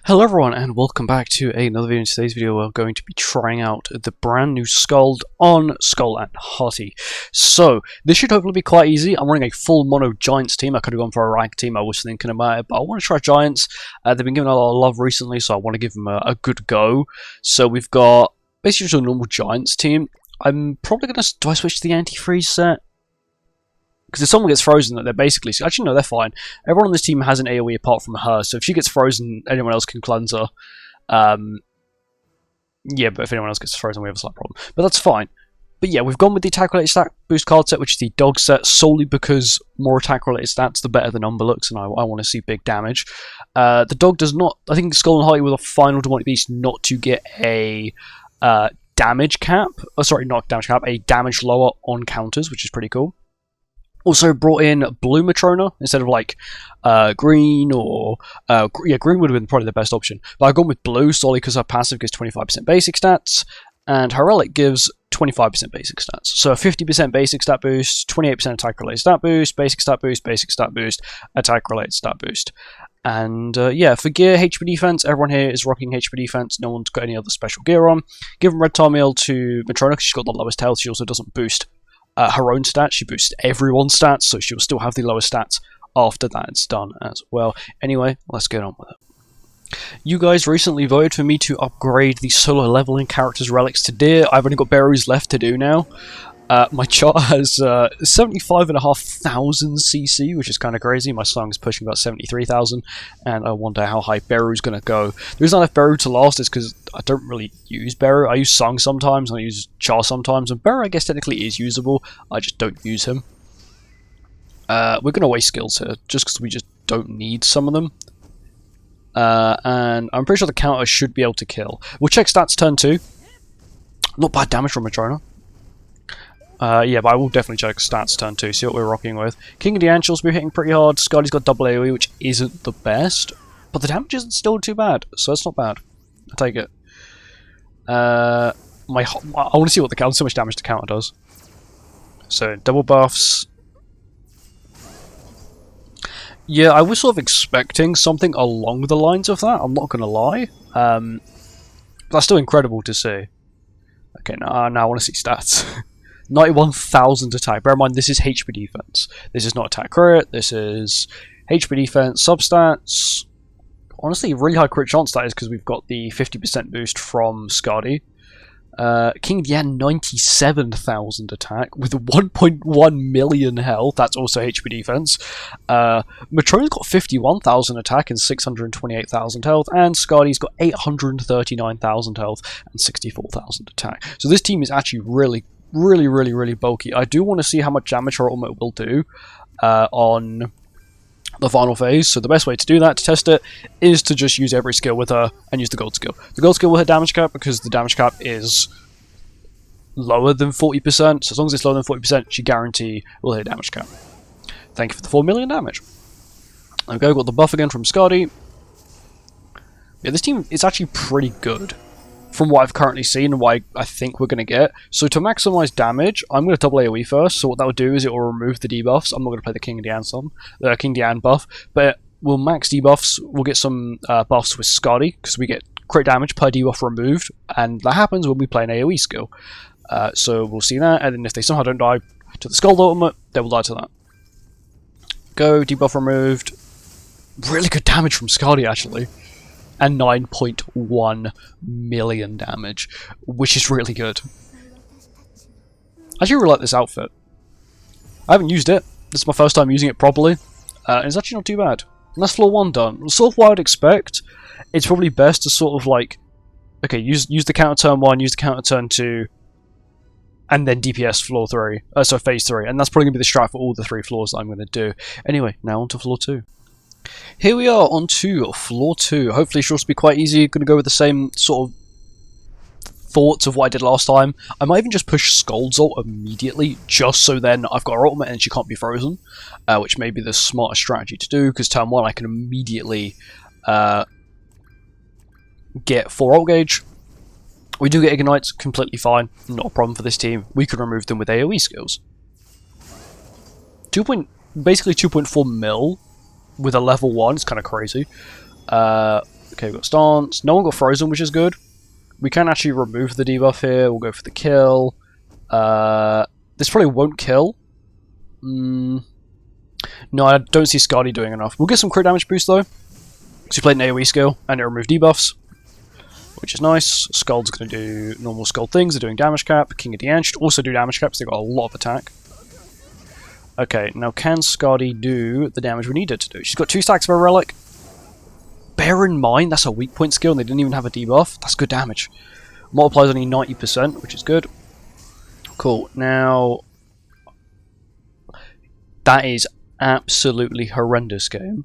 Hello everyone and welcome back to another video. In today's video we're going to be trying out the brand new SKULD on Skoll Hati. So this should hopefully be quite easy. I'm running a full mono Giants team. I could have gone for a rank team, I was thinking about it, but I want to try Giants. They've been given a lot of love recently, so I want to give them a good go. So we've got basically just a normal Giants team. I'm probably going to... do I switch to the anti-freeze set? Because if someone gets frozen, they're basically... actually, no, they're fine. Everyone on this team has an AoE apart from her, so if she gets frozen, anyone else can cleanse her. Yeah, but if anyone else gets frozen, we have a slight problem. But that's fine. But yeah, we've gone with the attack-related stat boost card set, which is the dog set, solely because more attack-related stats, the better the number looks, and I want to see big damage. The dog does not... I think Skoll Hati with a final demonic beast not to get a... damage cap. Oh, sorry, not damage cap, a damage lower on counters, which is pretty cool. Also brought in blue Matrona instead of like green or yeah, green would have been probably the best option. But I've gone with blue solely because her passive gives 25% basic stats and her relic gives 25% basic stats. So a 50% basic stat boost, 28% attack related stat boost, basic stat boost, attack related stat boost. And yeah, for gear, HP defense, everyone here is rocking HP defense. No one's got any other special gear on. Given red Tarmiel to Matrona because she's got the lowest health. She also doesn't boost her own stats. She boosts everyone's stats, so she'll still have the lowest stats after that it's done as well. Anyway, let's get on with it. You guys recently voted for me to upgrade the solo leveling characters relics to deer. I've only got berries left to do now. My chart has 75,500 CC, which is kind of crazy. My song is pushing about 73,000, and I wonder how high Beru's going to go. The reason I left Beru to last is because I don't really use Beru. I use Song sometimes, and I use Char sometimes, and Beru I guess technically is usable. I just don't use him. We're going to waste skills here, just because we just don't need some of them. And I'm pretty sure the counter should be able to kill. We'll check stats turn 2. Not bad damage from Matrona. Yeah, but I will definitely check stats turn 2, see what we're rocking with. King of the Anshul's been hitting pretty hard. Scotty's got double AoE, which isn't the best, but the damage isn't still too bad, so it's not bad. I'll take it. I want to see what so much damage the counter does. So, double buffs. Yeah, I was sort of expecting something along the lines of that, I'm not going to lie. That's still incredible to see. Okay, now I want to see stats. 91,000 attack. Bear in mind, this is HP defense. This is not attack crit. This is HP defense, substats. Honestly, really high crit chance that is because we've got the 50% boost from Skadi. King Dian, 97,000 attack with 1.1 million health. That's also HP defense. Matrona's got 51,000 attack and 628,000 health, and Skadi's got 839,000 health and 64,000 attack. So this team is actually really bulky. I do want to see how much damage her ultimate will do on the final phase, so the best way to do that, to test it, is to just use every skill with her and use the gold skill. The gold skill will hit damage cap because the damage cap is lower than 40%, so as long as it's lower than 40%, she guarantee will hit damage cap. Thank you for the 4 million damage. Okay, got the buff again from Skadi. Yeah, this team is actually pretty good from what I've currently seen and what I think we're going to get. So to maximize damage, I'm going to double AoE first. So what that will do is it will remove the debuffs. I'm not going to play the King Dian song, the King Dian buff, but we'll max debuffs. We'll get some buffs with Skadi because we get crit damage per debuff removed, and that happens when we play an AoE skill. So we'll see that, and then if they somehow don't die to the Skoll ultimate, they will die to that. Go, debuff removed. Really good damage from Skadi actually. And 9.1 million damage, which is really good. I actually really like this outfit. I haven't used it. This is my first time using it properly. And it's actually not too bad. And that's floor 1 done. Sort of what I would expect. It's probably best to sort of like... okay, use the counter turn 1, use the counter turn 2, and then DPS floor 3. So phase 3. And that's probably going to be the strat for all the 3 floors that I'm going to do. Anyway, now on to floor 2. Here we are on to floor 2. Hopefully it should also be quite easy. Going to go with the same sort of thoughts of what I did last time. I might even just push Skold's ult immediately, just so then I've got her ultimate and she can't be frozen, which may be the smartest strategy to do, because turn 1 I can immediately get 4 ult gauge. We do get Ignites, completely fine, not a problem for this team. We can remove them with AoE skills. Basically 2.4 mil with a level 1, it's kind of crazy. Okay, we've got stance. No one got frozen, which is good. We can actually remove the debuff here. We'll go for the kill. This probably won't kill. No, I don't see Skoll Hati doing enough. We'll get some crit damage boost though. Because we played an AoE skill and it removed debuffs, which is nice. Skull's going to do normal Skull things. They're doing damage cap. King of Dian should also do damage cap because they've got a lot of attack. Okay, now can Skoll Hati do the damage we need it to do? She's got 2 stacks of a relic. Bear in mind, that's a weak point skill and they didn't even have a debuff. That's good damage. Multiplies only 90%, which is good. Cool. Now, that is absolutely horrendous game.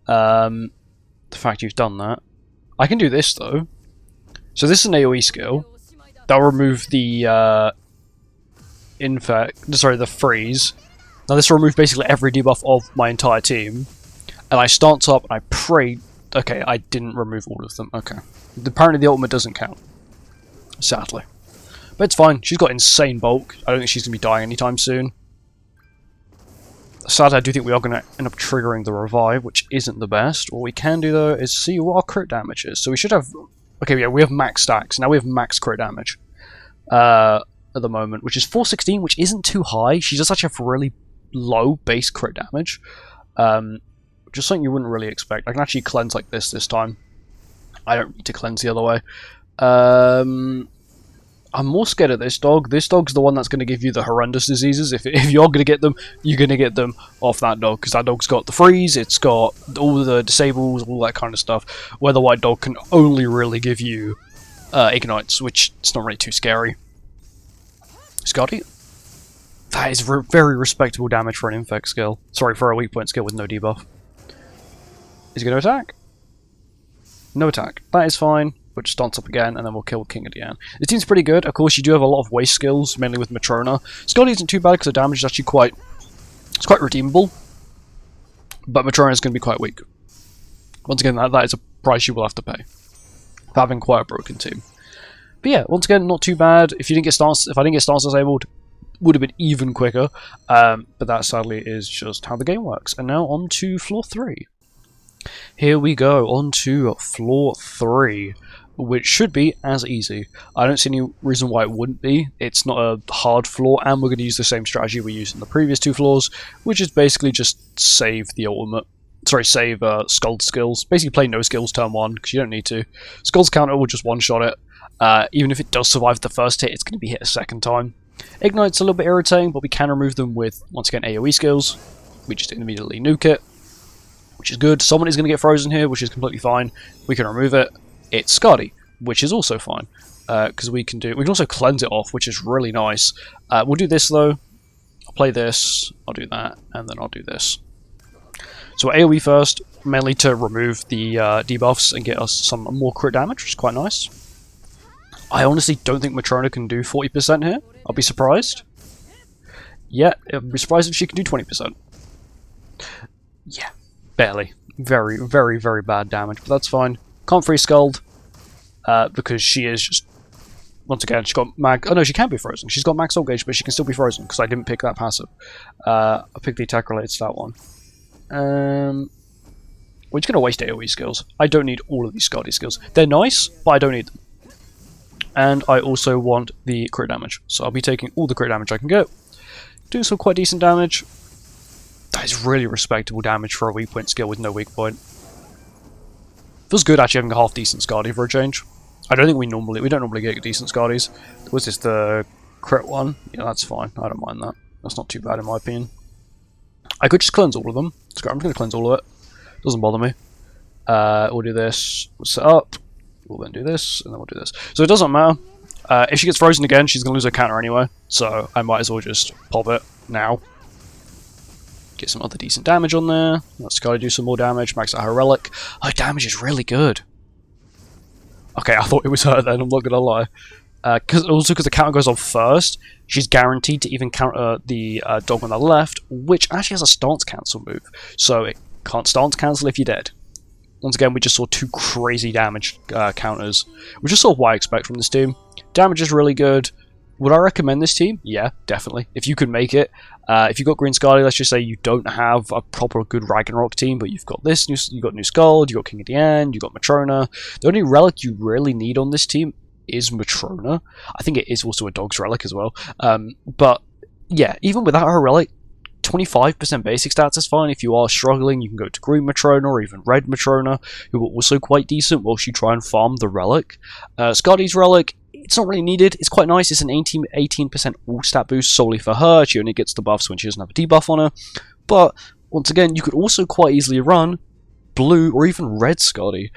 The fact you've done that. I can do this though. So this is an AoE skill. That'll remove the the freeze. Now this will remove basically every debuff of my entire team. And I stance up and I pray. Okay, I didn't remove all of them. Okay. Apparently the ultimate doesn't count. Sadly. But it's fine. She's got insane bulk. I don't think she's going to be dying anytime soon. Sadly, I do think we are going to end up triggering the revive, which isn't the best. What we can do though is see what our crit damage is. So we should have... Okay, yeah, we have max stacks. Now we have max crit damage. At the moment, which is 416, which isn't too high. She does actually have really low base crit damage. Which is something you wouldn't really expect. I can actually cleanse like this time. I don't need to cleanse the other way. I'm more scared of this dog. This dog's the one that's going to give you the horrendous diseases. If you're going to get them, you're going to get them off that dog. Because that dog's got the freeze, it's got all the disables, all that kind of stuff. Where the white dog can only really give you ignites, which is not really too scary. Skoll Hati? That is very respectable damage for an infect skill. Sorry, for a weak point skill with no debuff. Is he going to attack? No attack. That is fine. We'll just stance up again, and then we'll kill King of Dian. It seems pretty good. Of course, you do have a lot of waste skills, mainly with Matrona. Skoll Hati isn't too bad because the damage is actually quite redeemable. But Matrona is going to be quite weak. Once again, that is a price you will have to pay for having quite a broken team. But yeah, once again, not too bad. If I didn't get stance disabled, would have been even quicker. But that sadly is just how the game works. And now on to floor 3. Here we go, on to floor 3, which should be as easy. I don't see any reason why it wouldn't be. It's not a hard floor, and we're going to use the same strategy we used in the previous 2 floors, which is basically just save the ultimate. Sorry, save Skull's skills. Basically play no skills turn 1, because you don't need to. Skull's counter will just one-shot it. Even if it does survive the first hit, it's going to be hit a second time. Ignite's a little bit irritating, but we can remove them with, once again, AoE skills. We just immediately nuke it, which is good. Someone is going to get frozen here, which is completely fine. We can remove it. It's Skoll Hati, which is also fine. Because we can also cleanse it off, which is really nice. We'll do this though. I'll play this, I'll do that, and then I'll do this. So AoE first, mainly to remove the debuffs and get us some more crit damage, which is quite nice. I honestly don't think Matrona can do 40% here. I'll be surprised. Yeah, I'll be surprised if she can do 20%. Yeah, barely. Very, very, very bad damage, but that's fine. Can't free Skuld, because she is just... Once again, she's got mag... Oh no, she can be frozen. She's got max soul gauge, but she can still be frozen, because I didn't pick that passive. I picked the attack related to that one. We're just going to waste AoE skills. I don't need all of these Skoll Hati skills. They're nice, but I don't need them. And I also want the crit damage, so I'll be taking all the crit damage I can get. Doing some quite decent damage. That is really respectable damage for a weak point skill with no weak point. Feels good actually having a half decent Skoll Hati for a change. I don't think we don't normally get decent Skoll Hatis. Was this the crit one? Yeah, that's fine. I don't mind that. That's not too bad in my opinion. I could just cleanse all of them. I'm just going to cleanse all of it. Doesn't bother me. We'll do this. We'll set up. We'll then do this, and then we'll do this. So it doesn't matter. If she gets frozen again, she's going to lose her counter anyway. So I might as well just pop it now. Get some other decent damage on there. Let's go do some more damage. Max out her relic. Her damage is really good. Okay, I thought it was her then, I'm not going to lie. Also because the counter goes on first, she's guaranteed to even counter the dog on the left, which actually has a stance cancel move. So it can't stance cancel if you're dead. Once again, we just saw 2 crazy damage counters, which is sort of what I expect from this team. Damage is really good. Would I recommend this team? Yeah, definitely. If you could make it. If you've got Green Scarly, let's just say you don't have a proper good Ragnarok team, but you've got this, you've got New Skoll, you've got King of the End, you've got Matrona. The only relic you really need on this team is Matrona. I think it is also a Dog's relic as well. But yeah, even without her relic, 25% basic stats is fine. If you are struggling, you can go to Green Matrona or even Red Matrona, who are also quite decent whilst you try and farm the relic. Skadi's relic, it's not really needed. It's quite nice. It's an 18% all stat boost solely for her. She only gets the buffs when she doesn't have a debuff on her. But once again, you could also quite easily run blue or even red Skadi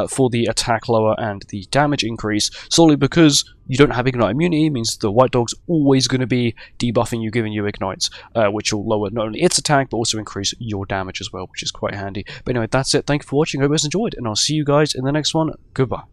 for the attack lower and the damage increase, solely because you don't have ignite immunity. It means the white dog's always going to be debuffing you, giving you ignites, which will lower not only its attack but also increase your damage as well, which is quite handy. But anyway, that's it. Thank you for watching. I hope you guys enjoyed, and I'll see you guys in the next one. Goodbye.